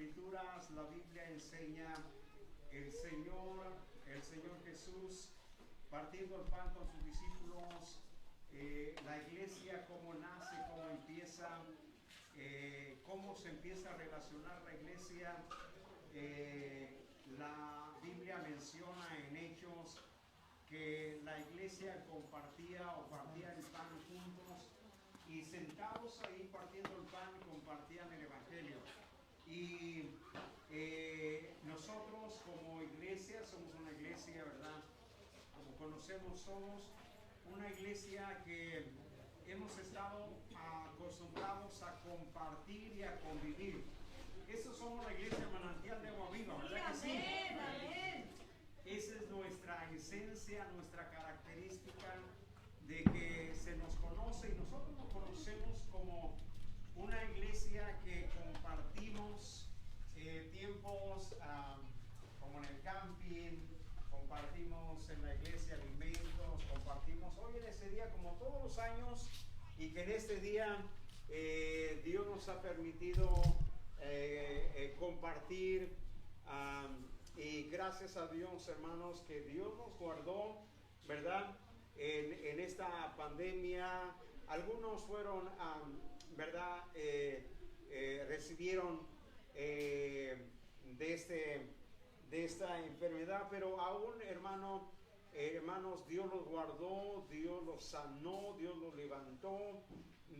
Escrituras, la Biblia enseña el Señor Jesús partiendo el pan con sus discípulos, la iglesia, cómo nace, cómo empieza, cómo se empieza a relacionar la iglesia. La Biblia menciona en Hechos que la iglesia compartía o partía el pan juntos y sentados ahí partiendo el pan compartían el evangelio. Y nosotros como iglesia somos una iglesia, ¿verdad? Como conocemos, somos una iglesia que hemos estado acostumbrados a compartir y a convivir. Eso somos la iglesia manantial de agua viva, ¿verdad que sí? Amén. Esa es nuestra esencia, nuestra característica de que se nos conoce y nosotros nos conocemos como una iglesia que compartimos tiempos como en el camping, compartimos en la iglesia alimentos, compartimos hoy en ese día como todos los años y que en este día Dios nos ha permitido compartir y gracias a Dios, hermanos, que Dios nos guardó, ¿verdad? En esta pandemia, algunos fueron, ¿verdad? Recibieron de esta enfermedad, pero aún, hermanos, Dios los guardó, Dios los sanó, Dios los levantó,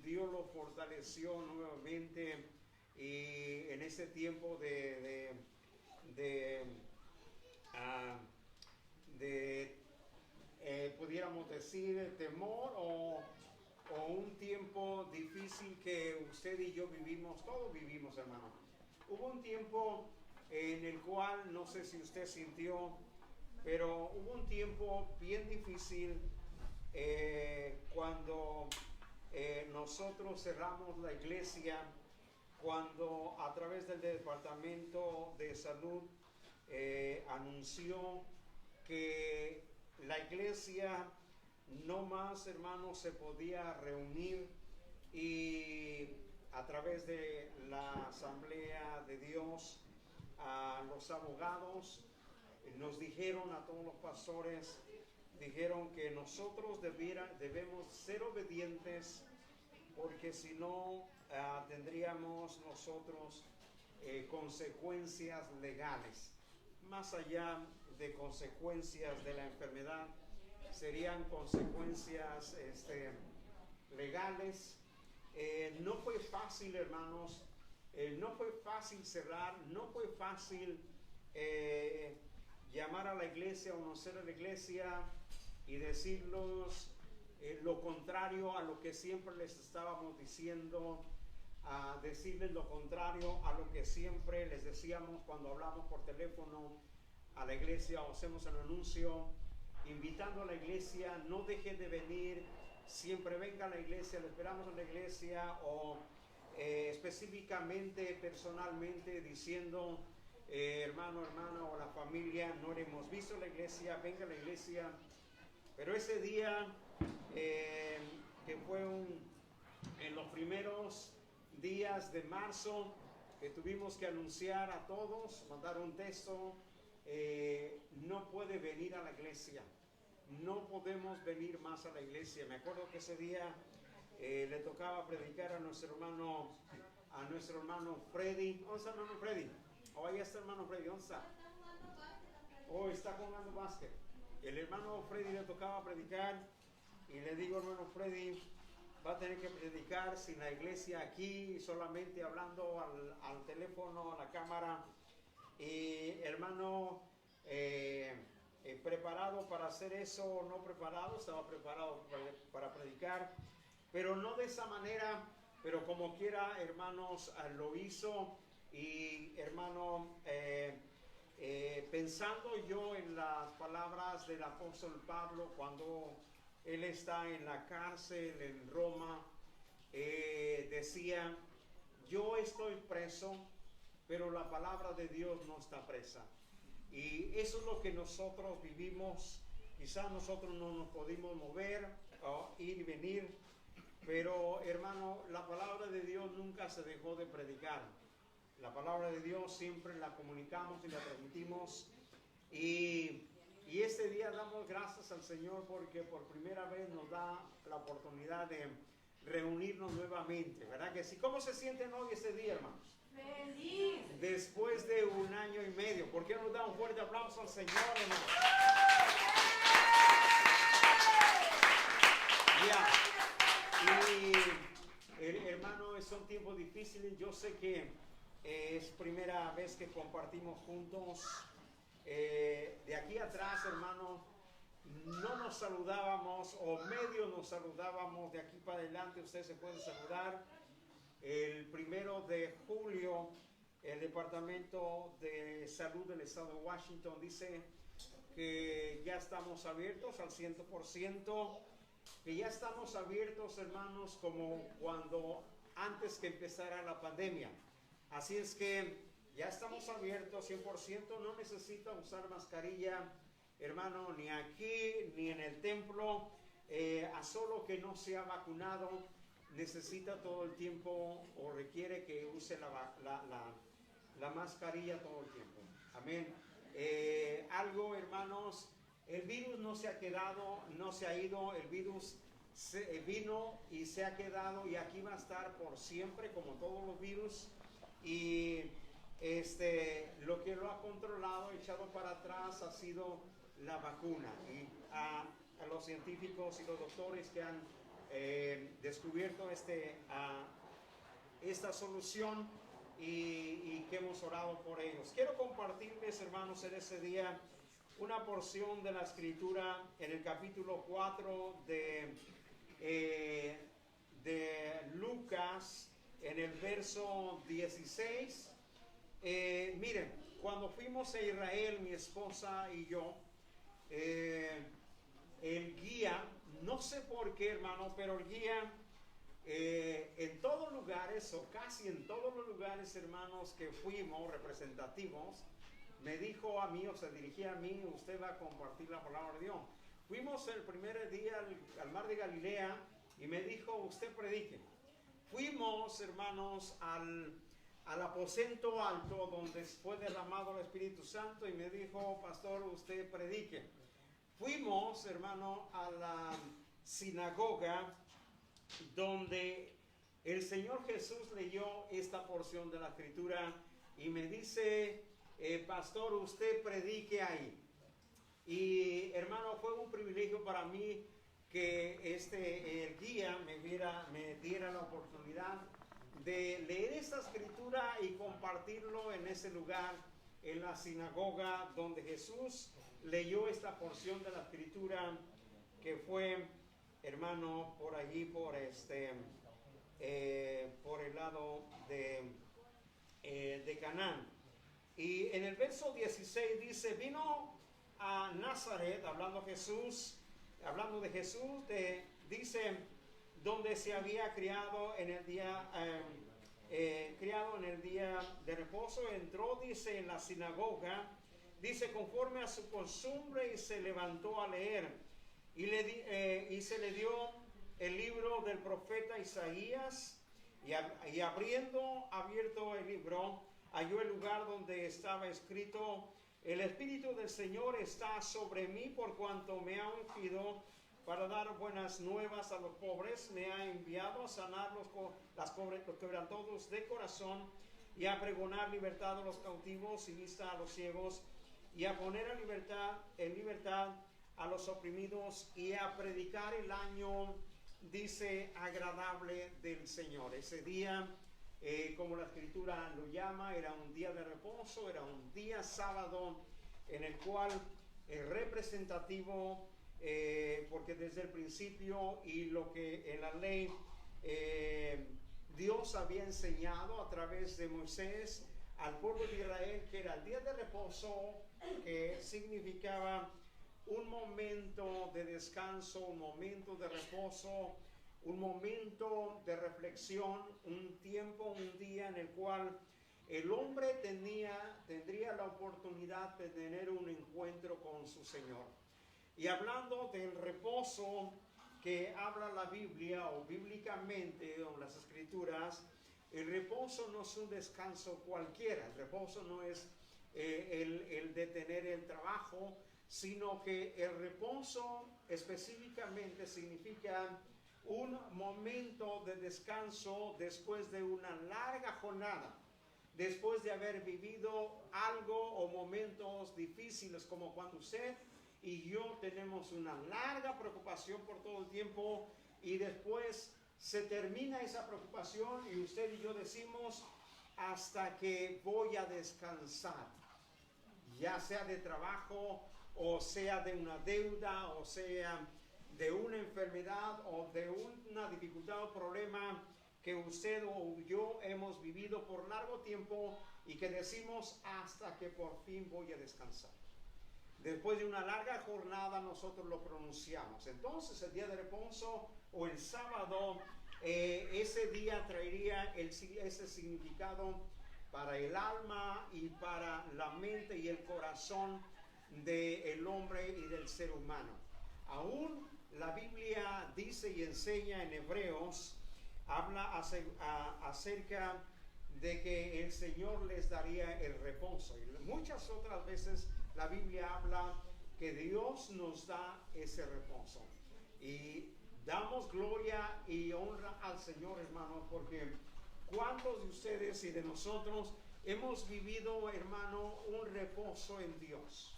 Dios los fortaleció nuevamente y en ese tiempo pudiéramos decir temor o un tiempo difícil que usted y yo vivimos, todos vivimos, hermano. Hubo un tiempo en el cual, no sé si usted sintió, pero hubo un tiempo bien difícil cuando nosotros cerramos la iglesia, cuando a través del Departamento de Salud anunció que la iglesia no más, hermanos, se podía reunir y a través de la Asamblea de Dios, a los abogados nos dijeron a todos los pastores, dijeron que nosotros debemos ser obedientes porque si no tendríamos nosotros consecuencias legales. Más allá de consecuencias de la enfermedad, serían consecuencias legales. No fue fácil, hermanos, no fue fácil cerrar, no fue fácil llamar a la iglesia, conocer a la iglesia y decirles lo contrario a lo que siempre les estábamos diciendo, a decirles lo contrario a lo que siempre les decíamos cuando hablamos por teléfono a la iglesia o hacemos el anuncio, invitando a la iglesia, no deje de venir, siempre venga a la iglesia, lo esperamos en la iglesia, o específicamente, personalmente, diciendo, hermano, hermana o la familia, no le hemos visto la iglesia, venga a la iglesia. Pero ese día, que fue en los primeros días de marzo, que tuvimos que anunciar a todos, mandar un texto, no puede venir a la iglesia, no podemos venir más a la iglesia. Me acuerdo que ese día le tocaba predicar a nuestro hermano Freddy. ¿Dónde está el hermano Freddy? Ahí está el hermano Freddy, ¿dónde está? Está jugando básquet. El hermano Freddy le tocaba predicar y le digo, hermano Freddy, va a tener que predicar sin la iglesia aquí, solamente hablando al teléfono, a la cámara. Y hermano, preparado para hacer eso o no preparado, estaba preparado para predicar, pero no de esa manera, pero como quiera, hermanos, lo hizo. Y hermano, pensando yo en las palabras del apóstol Pablo cuando él está en la cárcel en Roma, decía, yo estoy preso, pero la palabra de Dios no está presa. Y eso es lo que nosotros vivimos. Quizás nosotros no nos podemos mover, ir y venir, pero hermano, la palabra de Dios nunca se dejó de predicar. La palabra de Dios siempre la comunicamos y la transmitimos. Y este día damos gracias al Señor porque por primera vez nos da la oportunidad de reunirnos nuevamente, ¿verdad que sí? ¿Cómo se sienten hoy este día, hermanos? Feliz. Después de 1 año y medio. ¿Por qué no nos da un fuerte aplauso al Señor, hermanos? Y hermano, son tiempos difíciles. Yo sé que es primera vez que compartimos juntos. De aquí atrás, hermano, no nos saludábamos o medio nos saludábamos. De aquí para adelante ustedes se pueden saludar. El 1 de julio, el Departamento de Salud del Estado de Washington dice que ya estamos abiertos al 100%, que ya estamos abiertos, hermanos, como cuando antes que empezara la pandemia. Así es que ya estamos abiertos 100%, no necesita usar mascarilla, hermano, ni aquí ni en el templo, a solo que no sea vacunado, necesita todo el tiempo o requiere que use la mascarilla todo el tiempo. Amén. Algo, hermanos, el virus no se ha quedado, no se ha ido, el virus vino y se ha quedado y aquí va a estar por siempre como todos los virus. Y lo que lo ha controlado, echado para atrás, ha sido la vacuna. Y a los científicos y los doctores que han descubierto esta solución y que hemos orado por ellos. Quiero compartirles, hermanos, en ese día una porción de la escritura en el capítulo 4 de Lucas, en el verso 16. Miren, cuando fuimos a Israel, mi esposa y yo, el guía, no sé por qué, hermano, pero el guía en todos lugares, o casi en todos los lugares, hermanos, que fuimos representativos, me dijo a mí, o se dirigía a mí: usted va a compartir la palabra de Dios. Fuimos el primer día al mar de Galilea y me dijo: usted predique. Fuimos, hermanos, al aposento alto donde fue derramado el Espíritu Santo y me dijo: pastor, usted predique. Fuimos, hermano, a la sinagoga donde el Señor Jesús leyó esta porción de la escritura y me dice: pastor, usted predique ahí. Y, hermano, fue un privilegio para mí que el guía me diera la oportunidad de leer esta escritura y compartirlo en ese lugar, en la sinagoga donde Jesús leyó esta porción de la escritura, que fue, hermano, por allí, por el lado de Canaán. Y en el verso 16 dice: vino a Nazaret, hablando de Jesús, dice, donde se había criado en el día de reposo. Entró, dice, en la sinagoga, dice, conforme a su costumbre, y se levantó a leer. Y se le dio el libro del profeta Isaías, y abierto el libro, halló el lugar donde estaba escrito: el Espíritu del Señor está sobre mí, por cuanto me ha ungido para dar buenas nuevas a los pobres, me ha enviado a sanar los quebrantados de corazón, y a pregonar libertad a los cautivos y vista a los ciegos, y a poner en libertad a los oprimidos, y a predicar el año, dice, agradable del Señor. Ese día, como la escritura lo llama, era un día de reposo, era un día sábado, en el cual es representativo, porque desde el principio y lo que en la ley Dios había enseñado a través de Moisés al pueblo de Israel, que era el día de reposo, que significaba un momento de descanso, un momento de reposo, un momento de reflexión, un tiempo, un día en el cual el hombre tendría la oportunidad de tener un encuentro con su Señor. Y hablando del reposo que habla la Biblia, o bíblicamente, o las escrituras, el reposo no es un descanso cualquiera. El reposo no es el detener el trabajo, sino que el reposo específicamente significa un momento de descanso después de una larga jornada, después de haber vivido algo o momentos difíciles, como cuando usted y yo tenemos una larga preocupación por todo el tiempo y después se termina esa preocupación y usted y yo decimos: hasta que voy a descansar, ya sea de trabajo o sea de una deuda o sea de una enfermedad o de una dificultad o problema que usted o yo hemos vivido por largo tiempo y que decimos: hasta que por fin voy a descansar. Después de una larga jornada nosotros lo pronunciamos. Entonces el día de reposo o el sábado, ese día traería ese significado para el alma y para la mente y el corazón del hombre y del ser humano. Aún la Biblia dice y enseña en Hebreos, habla acerca de que el Señor les daría el reposo. Y muchas otras veces la Biblia habla que Dios nos da ese reposo. Y damos gloria y honra al Señor, hermano, porque ¿cuántos de ustedes y de nosotros hemos vivido, hermano, un reposo en Dios?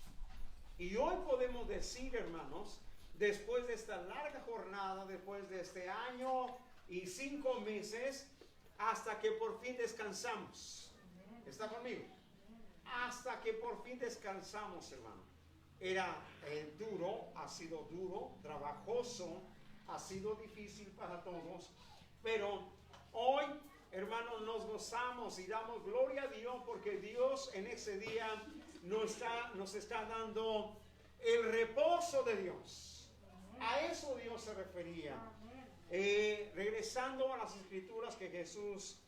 Y hoy podemos decir, hermanos, después de esta larga jornada, después de este año y 5 meses, hasta que por fin descansamos. ¿Está conmigo? Hasta que por fin descansamos, hermano. Era duro, ha sido duro, trabajoso, ha sido difícil para todos, pero hoy, hermanos, nos gozamos y damos gloria a Dios porque Dios en ese día nos está dando el reposo de Dios. A eso Dios se refería. Regresando a las escrituras que Jesús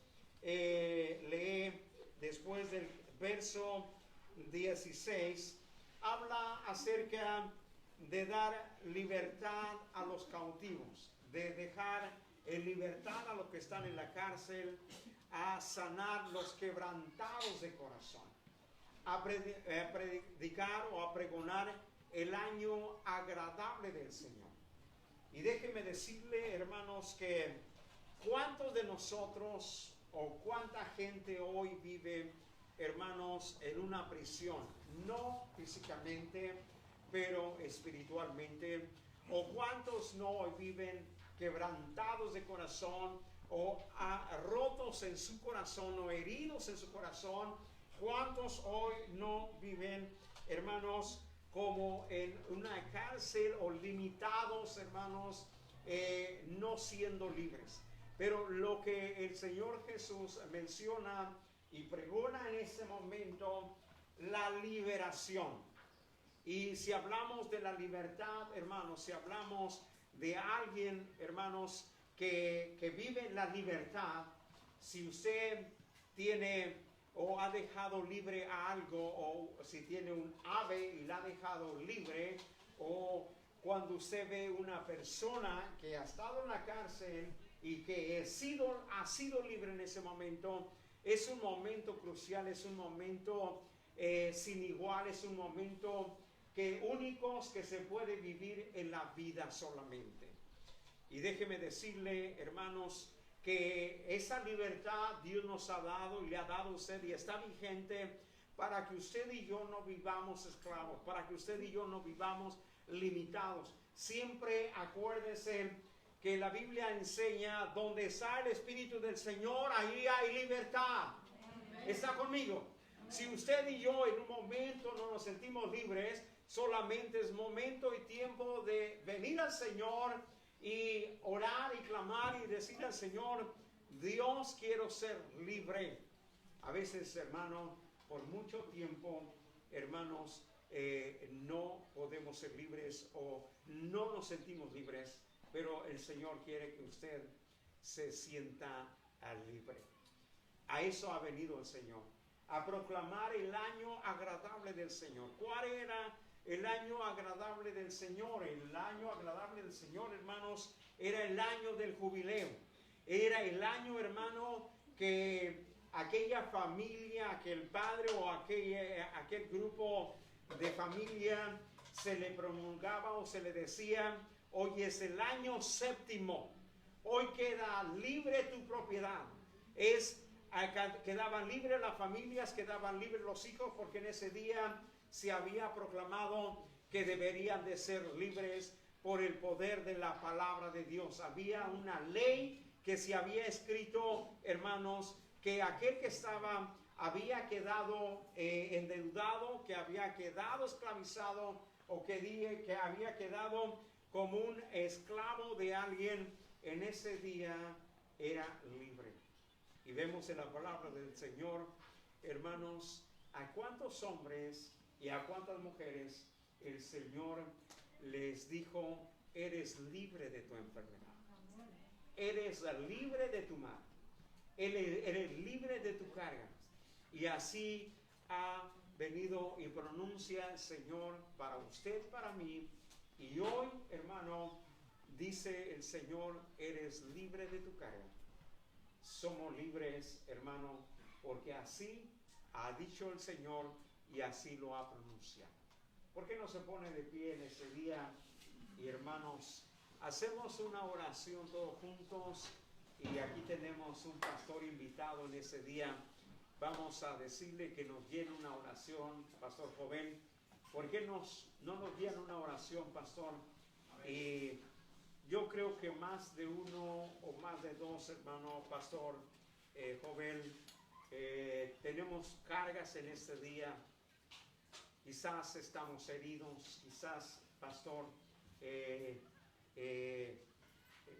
lee después del verso 16, habla acerca de dar libertad a los cautivos, de dejar en libertad a los que están en la cárcel, a sanar los quebrantados de corazón, a predicar o a pregonar el año agradable del Señor. Y déjenme decirle, hermanos, que cuántos de nosotros o cuánta gente hoy vive, hermanos, en una prisión, no físicamente, pero espiritualmente, o cuántos no hoy viven quebrantados de corazón o rotos en su corazón o heridos en su corazón. ¿Cuántos hoy no viven, hermanos, como en una cárcel o limitados, hermanos, no siendo libres? Pero lo que el Señor Jesús menciona y pregona en ese momento, la liberación. Y si hablamos de la libertad, hermanos, si hablamos de alguien, hermanos, que vive la libertad, si usted tiene o ha dejado libre a algo, o si tiene un ave y la ha dejado libre, o cuando usted ve una persona que ha estado en la cárcel y que ha sido libre en ese momento, es un momento crucial, es un momento sin igual, es un momento únicos que se puede vivir en la vida solamente. Y déjeme decirle, hermanos, que esa libertad Dios nos ha dado y le ha dado a usted y está vigente para que usted y yo no vivamos esclavos, para que usted y yo no vivamos limitados. Siempre acuérdese que la Biblia enseña: donde está el Espíritu del Señor, ahí hay libertad. ¿Está conmigo? Si usted y yo en un momento no nos sentimos libres, solamente es momento y tiempo de venir al Señor y orar y clamar y decir al Señor: Dios, quiero ser libre. A veces, hermano, por mucho tiempo, hermanos, no podemos ser libres o no nos sentimos libres, pero el Señor quiere que usted se sienta libre. A eso ha venido el Señor, a proclamar el año agradable del Señor. ¿Cuál era el año agradable del Señor? El año agradable del Señor, hermanos, era el año del jubileo. Era el año, hermano, que aquella familia, aquel padre o aquel grupo de familia se le promulgaba o se le decía: hoy es el año séptimo, hoy queda libre tu propiedad. Quedaban libres las familias, quedaban libres los hijos, porque en ese día se había proclamado que deberían de ser libres por el poder de la palabra de Dios. Había una ley que se había escrito, hermanos, que aquel que había quedado endeudado, que había quedado esclavizado, o que había quedado como un esclavo de alguien, en ese día era libre. Y vemos en la palabra del Señor, hermanos, a cuántos hombres y a cuántas mujeres el Señor les dijo: eres libre de tu enfermedad, eres libre de tu mal, eres libre de tu carga. Y así ha venido y pronuncia el Señor para usted, para mí. Y hoy, hermano, dice el Señor: eres libre de tu carga. Somos libres, hermano, porque así ha dicho el Señor y así lo ha pronunciado. ¿Por qué no se pone de pie en ese día? Y hermanos, hacemos una oración todos juntos, y aquí tenemos un pastor invitado en ese día. Vamos a decirle que nos llene una oración, pastor joven. ¿Por qué no nos llena una oración, pastor? Y yo creo que más de uno o más de dos, hermano pastor joven, tenemos cargas en este día. Quizás estamos heridos, quizás, pastor,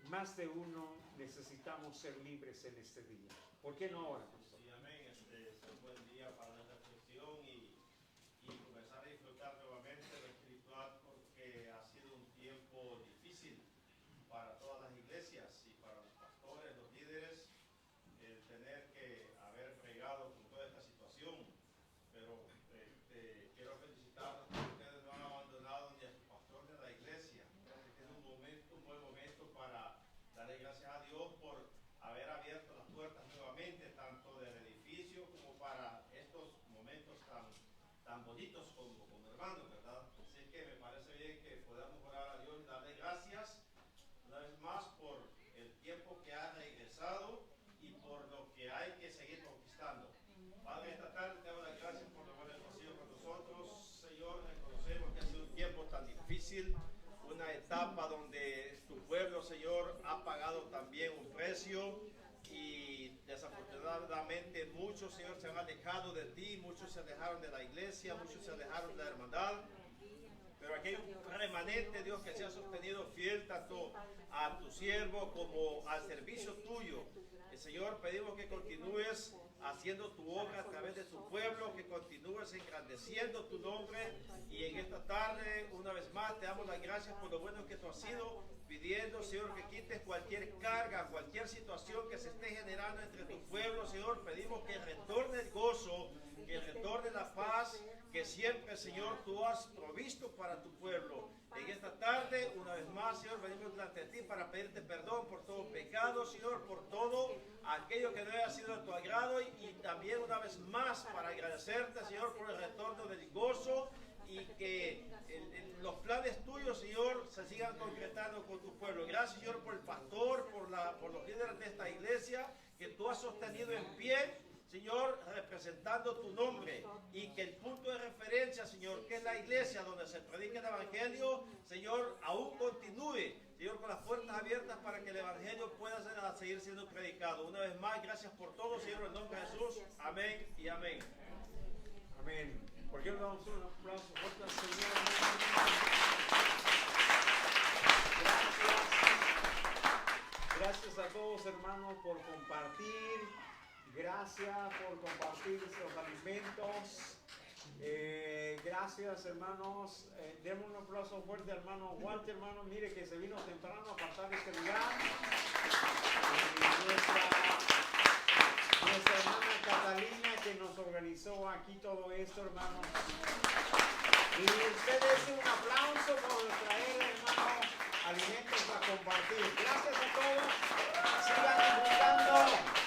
más de uno necesitamos ser libres en este día. ¿Por qué no ahora, pastor? Sí, amén. Es un buen día para la reflexión y comenzar a disfrutar nuevamente lo espiritual, porque ha sido un tiempo difícil para todas las iglesias y para los pastores, los líderes, el tener que haber bregado con toda esta situación. Pero quiero felicitarlos porque ustedes no han abandonado ni a su pastor ni a la iglesia. Este es un buen momento para darle gracias a Dios por haber abierto las puertas nuevamente, tanto del edificio como para estos momentos tan bonitos como hermanos, ¿verdad? Así que me parece bien que podamos orar a Dios y darle gracias una vez más por el tiempo que ha regresado y por lo que hay que seguir conquistando. Padre, esta tarde te doy las gracias por lo bueno que has sido con nosotros. Señor, reconocemos que ha sido un tiempo tan difícil, una etapa donde tu pueblo, Señor, ha pagado también un precio, y desafortunadamente muchos, Señor, se han alejado de ti, muchos se alejaron de la iglesia, muchos se alejaron de la hermandad. Pero aquí hay un remanente, Dios, que se ha sostenido fiel tanto a tu siervo como al servicio tuyo. Señor, pedimos que continúes haciendo tu obra a través de tu pueblo, que continúes engrandeciendo tu nombre. Y en esta tarde, una vez más, te damos las gracias por lo bueno que tú has sido, pidiendo, Señor, que quites cualquier carga, cualquier situación que se esté generando entre tu pueblo. Señor, pedimos que retorne el gozo, que retorne la paz, que siempre, Señor, tú has provisto para tu pueblo. En esta tarde, una vez más, Señor, venimos delante de ti para pedirte perdón por todo pecado, Señor, por todo aquello que no haya sido de tu agrado, y también una vez más para agradecerte, Señor, por el retorno del gozo, y que los planes tuyos, Señor, se sigan concretando con tu pueblo. Gracias, Señor, por el pastor, por los líderes de esta iglesia que tú has sostenido en pie, Señor, representando tu nombre, y que el punto de referencia, Señor, que es la iglesia donde se predica el evangelio, Señor, aún continúe, Señor, con las puertas abiertas para que el evangelio pueda seguir siendo predicado. Una vez más, gracias por todo, Señor, en el nombre de Jesús. Amén y amén. Amén. ¿Por qué no damos un aplauso fuerte al Señor? Gracias a todos, hermanos, por compartir. Gracias por compartir estos alimentos. Gracias, hermanos. Demos un aplauso fuerte al hermano Walter, hermano. Mire que se vino temprano a apartar este lugar. Nuestra hermana Catalina, que nos organizó aquí todo esto, hermanos. Y ustedes un aplauso por traer, hermano, alimentos a compartir. Gracias a todos. Sigan disfrutando.